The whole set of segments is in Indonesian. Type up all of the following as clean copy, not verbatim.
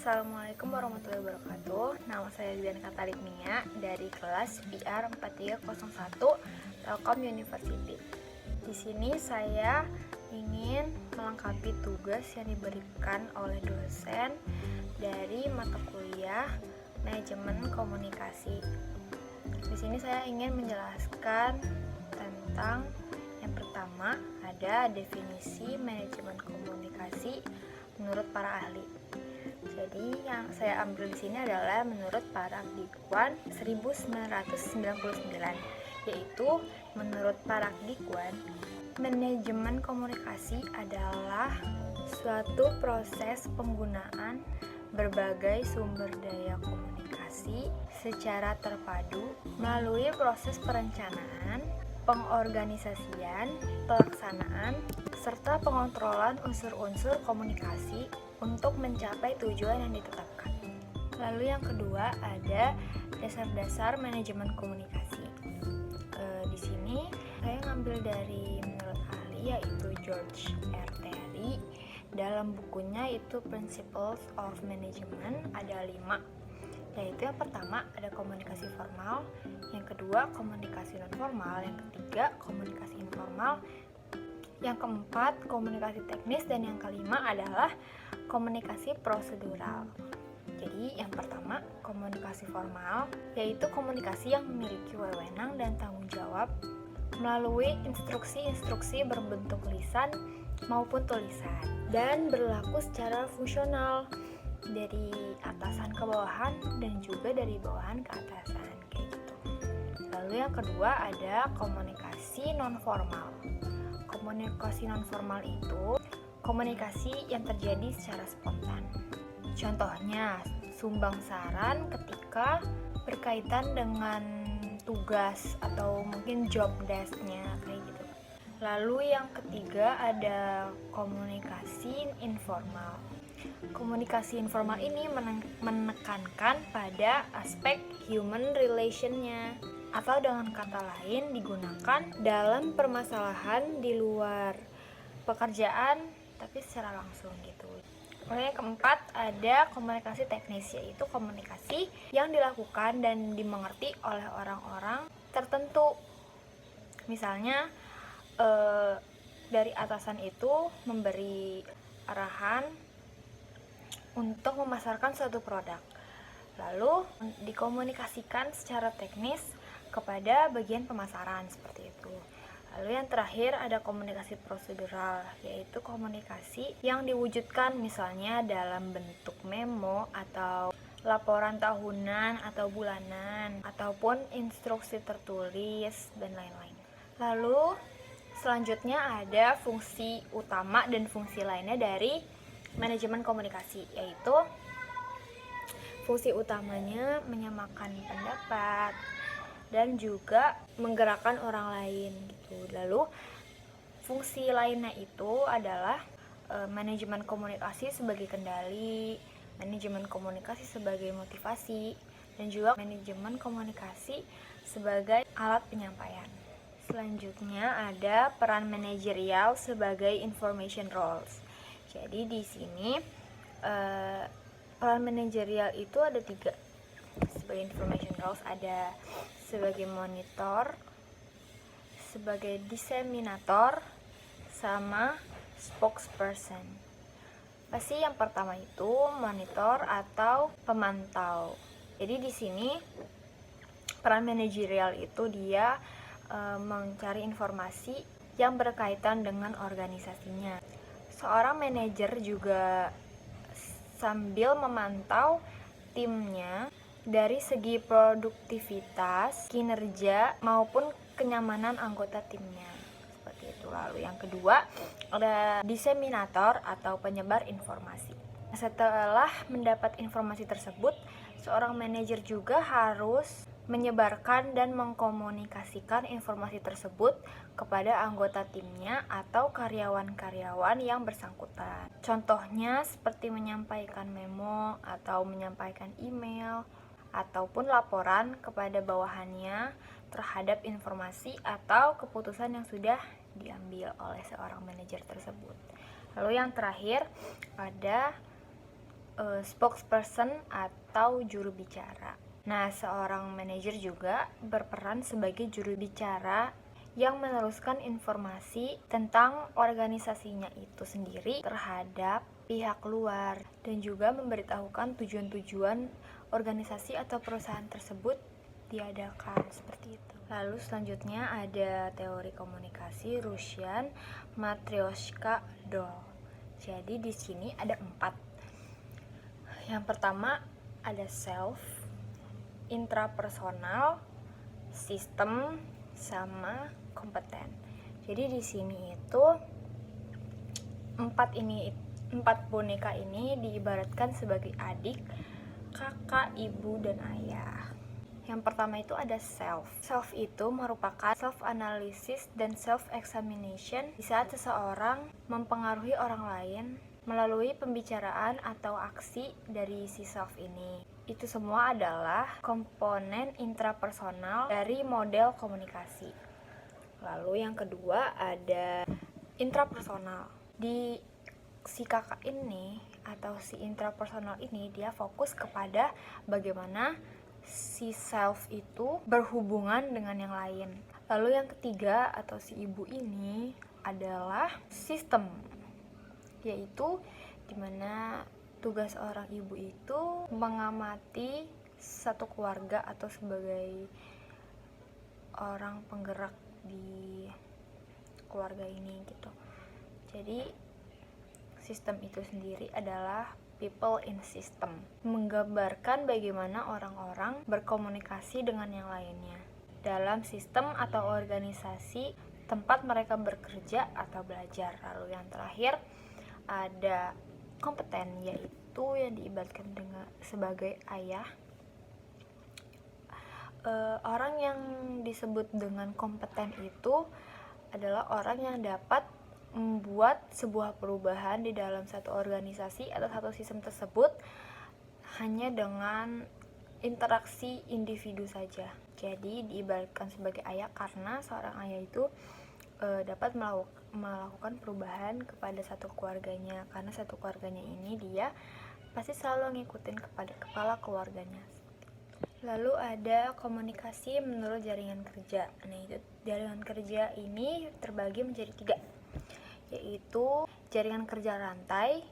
Assalamualaikum warahmatullahi wabarakatuh. Nama saya Dian Katalikmia dari kelas PR 4301 Telkom University. Di sini saya ingin melengkapi tugas yang diberikan oleh dosen dari mata kuliah Manajemen Komunikasi. Di sini saya ingin menjelaskan tentang yang pertama ada definisi manajemen komunikasi menurut para ahli. Jadi yang saya ambil di sini adalah menurut Paragdikwan 1999, yaitu menurut Paragdikwan, manajemen komunikasi adalah suatu proses penggunaan berbagai sumber daya komunikasi secara terpadu melalui proses perencanaan, pengorganisasian, pelaksanaan, serta pengontrolan unsur-unsur komunikasi untuk mencapai tujuan yang ditetapkan. Lalu yang kedua ada dasar-dasar manajemen komunikasi. Di sini saya ngambil dari menurut ahli yaitu George R. Terry. Dalam bukunya itu Principles of Management ada 5, yaitu yang pertama ada komunikasi formal, yang kedua komunikasi non formal, yang ketiga komunikasi informal, yang keempat komunikasi teknis, dan yang kelima adalah komunikasi prosedural. Jadi yang pertama komunikasi formal, yaitu komunikasi yang memiliki wewenang dan tanggung jawab melalui instruksi-instruksi berbentuk lisan maupun tulisan dan berlaku secara fungsional dari atasan ke bawahan dan juga dari bawahan ke atasan kayak gitu. Lalu yang kedua ada komunikasi non formal. Komunikasi non formal itu komunikasi yang terjadi secara spontan. Contohnya sumbang saran ketika berkaitan dengan tugas atau mungkin job desk-nya kayak gitu. Lalu yang ketiga ada komunikasi informal. Komunikasi informal ini menekankan pada aspek human relation-nya, atau dengan kata lain digunakan dalam permasalahan di luar pekerjaan tapi secara langsung gitu. Lalu yang keempat ada komunikasi teknis, yaitu komunikasi yang dilakukan dan dimengerti oleh orang-orang tertentu. Misalnya dari atasan itu memberi arahan untuk memasarkan suatu produk, lalu dikomunikasikan secara teknis kepada bagian pemasaran seperti itu. Lalu yang terakhir ada komunikasi prosedural, yaitu komunikasi yang diwujudkan misalnya dalam bentuk memo atau laporan tahunan atau bulanan ataupun instruksi tertulis dan lain-lain. Lalu selanjutnya ada fungsi utama dan fungsi lainnya dari manajemen komunikasi, yaitu fungsi utamanya menyamakan pendapat dan juga menggerakkan orang lain gitu. Lalu fungsi lainnya itu adalah manajemen komunikasi sebagai kendali, manajemen komunikasi sebagai motivasi, dan juga manajemen komunikasi sebagai alat penyampaian. Selanjutnya ada peran manajerial sebagai information roles. Jadi di sini peran manajerial itu ada 3 sebagai information roles, ada sebagai monitor, sebagai diseminator, sama spokesperson. Pasti yang pertama itu monitor atau pemantau. Jadi di sini peran manajerial itu dia mencari informasi yang berkaitan dengan organisasinya. Seorang manajer juga sambil memantau timnya dari segi produktivitas, kinerja, maupun kenyamanan anggota timnya. Seperti itu. Lalu yang kedua ada diseminator atau penyebar informasi. Setelah mendapat informasi tersebut, seorang manajer juga harus menyebarkan dan mengkomunikasikan informasi tersebut kepada anggota timnya atau karyawan-karyawan yang bersangkutan. Contohnya seperti menyampaikan memo atau menyampaikan email ataupun laporan kepada bawahannya terhadap informasi atau keputusan yang sudah diambil oleh seorang manajer tersebut. Lalu yang terakhir ada spokesperson atau juru bicara. Nah, seorang manajer juga berperan sebagai juru bicara yang meneruskan informasi tentang organisasinya itu sendiri terhadap pihak luar dan juga memberitahukan tujuan-tujuan organisasi atau perusahaan tersebut diadakan seperti itu. Lalu selanjutnya ada teori komunikasi Russian Matryoshka Doll. Jadi di sini ada 4. Yang pertama ada self, intrapersonal, sistem, sama kompeten. Jadi di sini itu 4 boneka ini diibaratkan sebagai adik, kakak, ibu, dan ayah. Yang pertama itu ada self. Self itu merupakan self-analysis dan self-examination di saat seseorang mempengaruhi orang lain melalui pembicaraan atau aksi dari si self ini. Itu semua adalah komponen intrapersonal dari model komunikasi. Lalu yang kedua ada intrapersonal. Di si kakak ini atau si intrapersonal ini dia fokus kepada bagaimana si self itu berhubungan dengan yang lain. Lalu yang ketiga atau si ibu ini adalah sistem, yaitu dimana tugas orang ibu itu mengamati satu keluarga atau sebagai orang penggerak di keluarga ini gitu. Jadi sistem itu sendiri adalah people in system, menggambarkan bagaimana orang-orang berkomunikasi dengan yang lainnya dalam sistem atau organisasi tempat mereka bekerja atau belajar. Lalu yang terakhir ada kompeten, yaitu yang diibaratkan dengan sebagai ayah. Orang yang disebut dengan kompeten itu adalah orang yang dapat membuat sebuah perubahan di dalam satu organisasi atau satu sistem tersebut hanya dengan interaksi individu saja. Jadi diibaratkan sebagai ayah karena seorang ayah itu dapat melakukan perubahan kepada satu keluarganya, karena satu keluarganya ini dia pasti selalu ngikutin kepada kepala keluarganya. Lalu ada komunikasi menurut jaringan kerja. Nah, itu jaringan kerja ini terbagi menjadi 3, yaitu jaringan kerja rantai,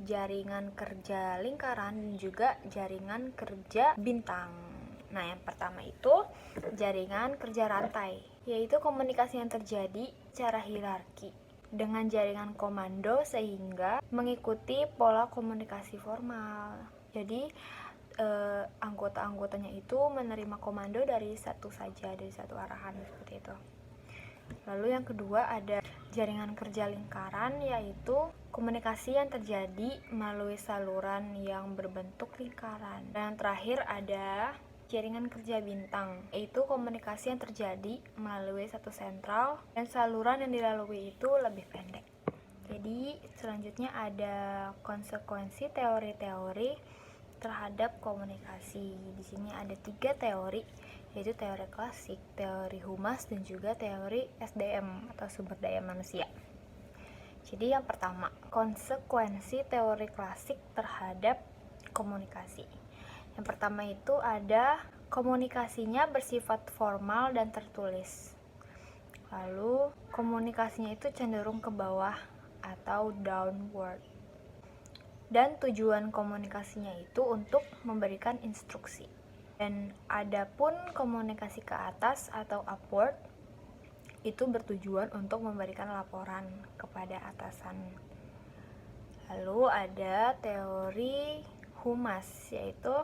jaringan kerja lingkaran, dan juga jaringan kerja bintang. Nah, yang pertama itu jaringan kerja rantai, yaitu komunikasi yang terjadi secara hierarki dengan jaringan komando sehingga mengikuti pola komunikasi formal. Jadi anggota-anggotanya itu menerima komando dari satu arahan seperti itu. Lalu yang kedua ada jaringan kerja lingkaran, yaitu komunikasi yang terjadi melalui saluran yang berbentuk lingkaran. Dan yang terakhir ada jaringan kerja bintang, yaitu komunikasi yang terjadi melalui satu sentral dan saluran yang dilalui itu lebih pendek. Jadi selanjutnya ada konsekuensi teori-teori terhadap komunikasi. Di sini ada 3 teori, yaitu teori klasik, teori humas, dan juga teori SDM atau sumber daya manusia. Jadi yang pertama, konsekuensi teori klasik terhadap komunikasi. Yang pertama itu ada komunikasinya bersifat formal dan tertulis. Lalu komunikasinya itu cenderung ke bawah atau downward. Dan tujuan komunikasinya itu untuk memberikan instruksi. Dan adapun komunikasi ke atas atau upward itu bertujuan untuk memberikan laporan kepada atasan. Lalu ada teori humas, yaitu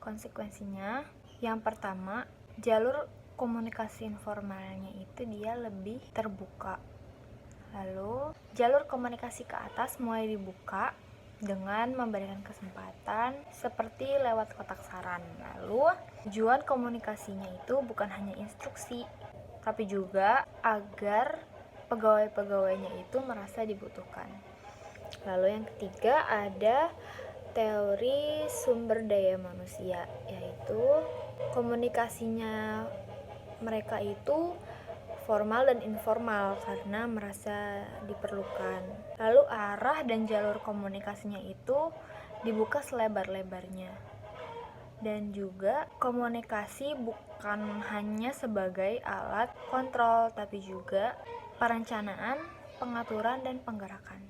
konsekuensinya yang pertama, jalur komunikasi informalnya itu dia lebih terbuka. Lalu jalur komunikasi ke atas mulai dibuka dengan memberikan kesempatan seperti lewat kotak saran. Lalu tujuan komunikasinya itu bukan hanya instruksi, tapi juga agar pegawai-pegawainya itu merasa dibutuhkan. Lalu yang ketiga ada teori sumber daya manusia, yaitu komunikasinya mereka itu formal dan informal karena merasa diperlukan. Lalu arah dan jalur komunikasinya itu dibuka selebar-lebarnya. Dan juga komunikasi bukan hanya sebagai alat kontrol, tapi juga perencanaan, pengaturan, dan penggerakan.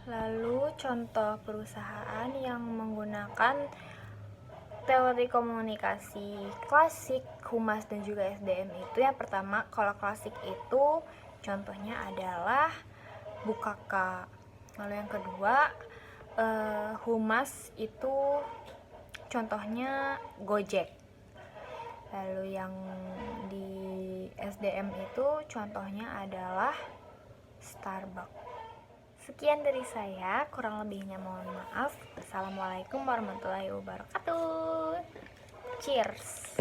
Lalu contoh perusahaan yang menggunakan teori komunikasi klasik, Humas, dan juga SDM itu, yang pertama, kalau klasik itu contohnya adalah Bukaka. Lalu yang kedua, Humas itu contohnya Gojek. Lalu yang di SDM itu contohnya adalah Starbucks. Sekian dari saya, kurang lebihnya mohon maaf. Assalamualaikum warahmatullahi wabarakatuh. Cheers.